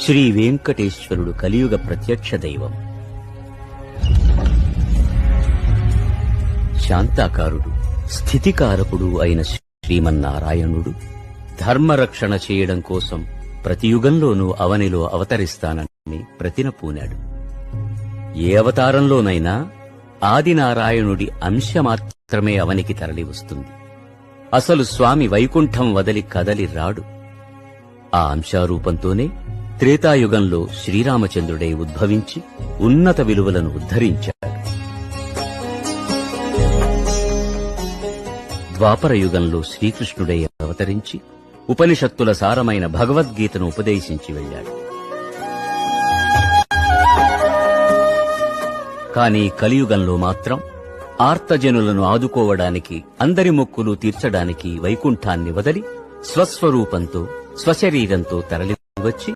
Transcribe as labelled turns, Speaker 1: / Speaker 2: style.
Speaker 1: శ్రీ వెంకటేశ్వరుడు కలియుగ ప్రత్యక్ష దైవం. శాంతాకారుడు, స్థితికారకుడు అయిన శ్రీమన్నారాయణుడు ధర్మరక్షణ చేయడం కోసం ప్రతి యుగంలోనూ అవనిలో అవతరిస్తానని ప్రతిన పూనాడు. ఏ అవతారంలోనైనా ఆదినారాయణుడి అంశ మాత్రమే అవనికి తరలి వస్తుంది. అసలు స్వామి వైకుంఠం వదలి కదలి రాడు. ఆ అంశారూపంతోనే త్రేతాయుగంలో శ్రీరామచంద్రుడై ఉద్భవించి ఉన్నత విలువలను ఉద్ధరించాడు. ద్వాపర యుగంలో శ్రీకృష్ణుడై అవతరించి ఉపనిషత్తుల సారమైన భగవద్గీతను ఉపదేశించి వెళ్లాడు. కాని కలియుగంలో మాత్రం ఆర్తజనులను ఆదుకోవడానికి, అందరి మొక్కులు తీర్చడానికి వైకుంఠాన్ని వదలి స్వస్వరూపంతో, స్వశరీరంతో తరలివచ్చి